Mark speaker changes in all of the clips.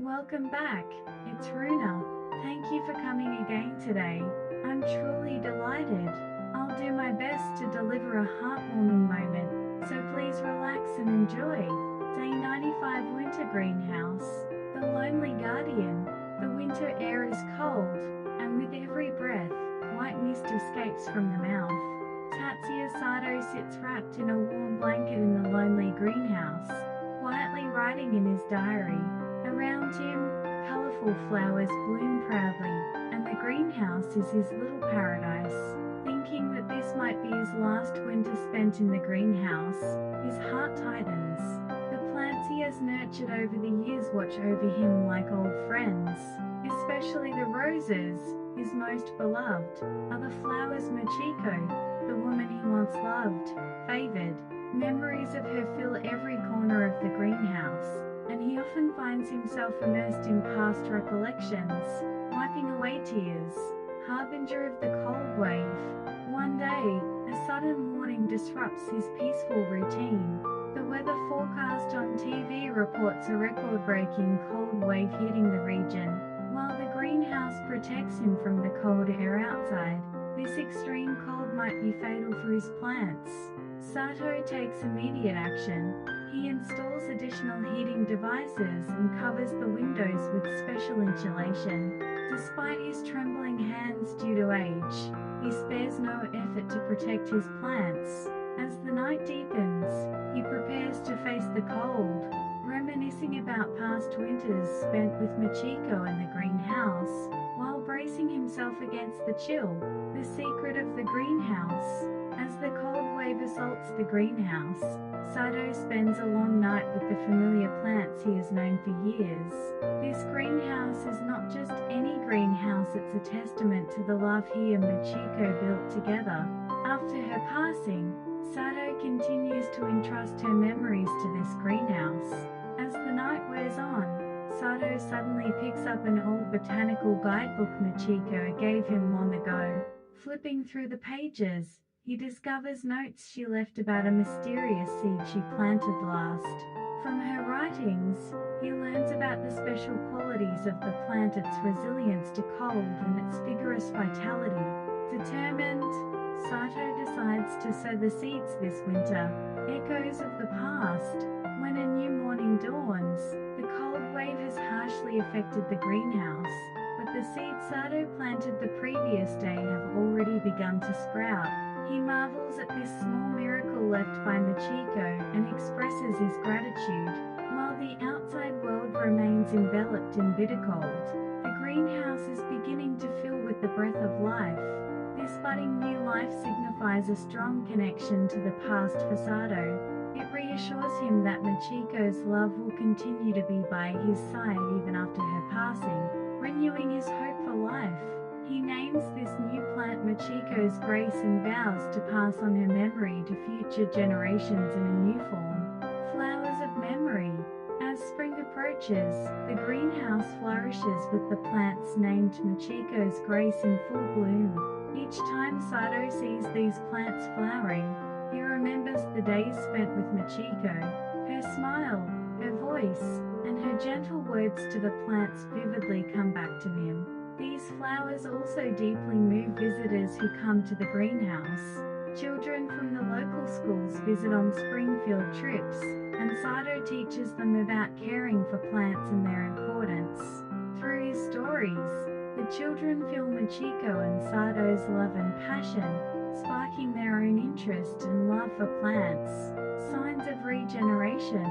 Speaker 1: Welcome back, it's Runa. Thank you for coming again today. I'm truly delighted. I'll do my best to deliver a heartwarming moment, so please relax and enjoy. Day 95 Winter Greenhouse. The Lonely Guardian. The winter air is cold, and with every breath, white mist escapes from the mouth. Tatsuya Sato sits wrapped in a warm blanket in the lonely greenhouse, quietly writing in his diary. Around him, colorful flowers bloom proudly, and the greenhouse is his little paradise. Thinking that this might be his last winter spent in the greenhouse, his heart tightens. The plants he has nurtured over the years watch over him like old friends. Especially the roses, his most beloved, are the flowers Machiko, the woman he once loved, favored. Memories of her fill every corner of the greenhouse, and he often finds himself immersed in past recollections, wiping away tears. Harbinger of the cold wave. One day, a sudden warning disrupts his peaceful routine. The weather forecast on TV reports a record-breaking cold wave hitting the region, while the greenhouse protects him from the cold air outside. This extreme cold might be fatal for his plants. Sato takes immediate action. He installs additional heating devices and covers the windows with special insulation. Despite his trembling hands due to age, he spares no effort to protect his plants. As the night deepens, he prepares to face the cold, reminiscing about past winters spent with Machiko in the greenhouse, while bracing himself against the chill. The secret of the greenhouse. As the cold wave assaults the greenhouse, Sato spends a long night with the familiar plants he has known for years. This greenhouse is not just any greenhouse, it's a testament to the love he and Machiko built together. After her passing, Sato continues to entrust her memories to this greenhouse. As the night wears on, Sato suddenly picks up an old botanical guidebook Machiko gave him long ago. Flipping through the pages, he discovers notes she left about a mysterious seed she planted last. From her writings, he learns about the special qualities of the plant, its resilience to cold and its vigorous vitality. Determined, Sato decides to sow the seeds this winter. Echoes of the past. When a new morning dawns, the cold wave has harshly affected the greenhouse, but the seeds Sato planted the previous day have already begun to sprout. He marvels at this small miracle left by Machiko and expresses his gratitude. While the outside world remains enveloped in bitter cold, the greenhouse is beginning to fill with the breath of life. This budding new life signifies a strong connection to the past for Sato. It reassures him that Machiko's love will continue to be by his side even after her passing, renewing his hope for life. He names this new plant Machiko's Grace and vows to pass on her memory to future generations in a new form. Flowers of memory. As spring approaches, the greenhouse flourishes with the plants named Machiko's Grace in full bloom. Each time Sato sees these plants flowering, he remembers the days spent with Machiko. Her smile, her voice, and her gentle words to the plants vividly come back to him. These flowers also deeply move visitors who come to the greenhouse. Children from the local schools visit on Springfield trips, and Sato teaches them about caring for plants and their importance. Through his stories, the children feel Machiko and Sato's love and passion, sparking their own interest and love for plants. Signs of regeneration.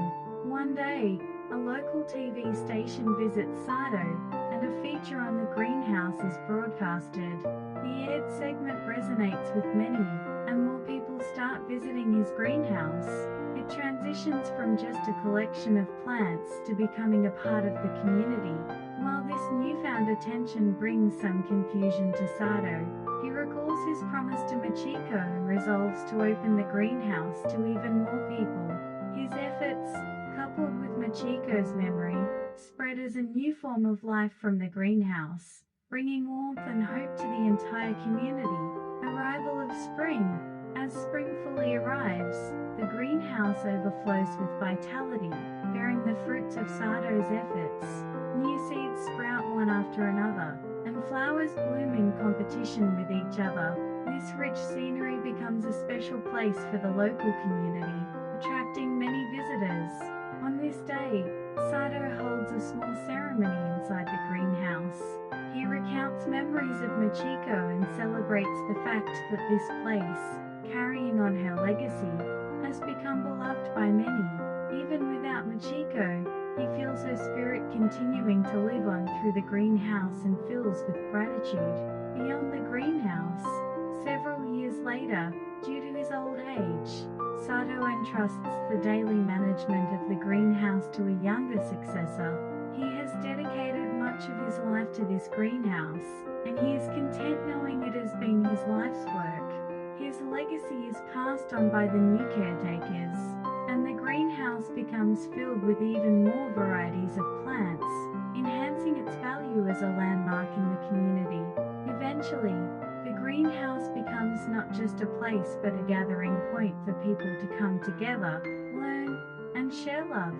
Speaker 1: One day, a local TV station visits Sato, and a feature on the greenhouse is broadcasted. The aired segment resonates with many, and more people start visiting his greenhouse. It transitions from just a collection of plants to becoming a part of the community. While this newfound attention brings some confusion to Sato, he recalls his promise to Machiko and resolves to open the greenhouse to even more people. His efforts, coupled with Machiko's memory, spread as a new form of life from the greenhouse, bringing warmth and hope to the entire community. Arrival of spring. As spring fully arrives, the greenhouse overflows with vitality, bearing the fruits of Sato's efforts. New flowers bloom in competition with each other. This rich scenery becomes a special place for the local community, attracting many visitors. On this day, Sato holds a small ceremony inside the greenhouse. He recounts memories of Machiko and celebrates the fact that this place, carrying on her legacy, has become beloved by many. Even without Machiko, he feels her spirit continuing to live on through the greenhouse and fills with gratitude. Beyond the greenhouse, several years later, due to his old age, Sato entrusts the daily management of the greenhouse to a younger successor. He has dedicated much of his life to this greenhouse, and he is content knowing it has been his life's work. His legacy is passed on by the new caretakers, and the greenhouse becomes filled with even more varieties of plants, enhancing its value as a landmark in the community. Eventually, the greenhouse becomes not just a place but a gathering point for people to come together, learn, and share love.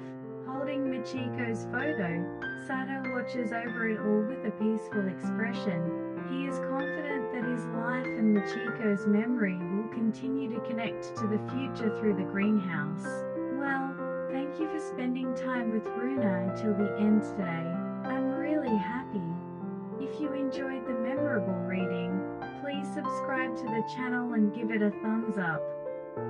Speaker 1: Holding Machiko's photo, Sato watches over it all with a peaceful expression. He is confident that his life and Machiko's memory will continue to connect to the future through the greenhouse. Well, thank you for spending time with Runa until the end today. I'm really happy. If you enjoyed the memorable reading, please subscribe to the channel and give it a thumbs up.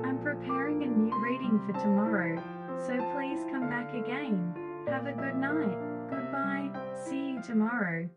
Speaker 1: I'm preparing a new reading for tomorrow, so please come back again. Have a good night. Goodbye. See you tomorrow.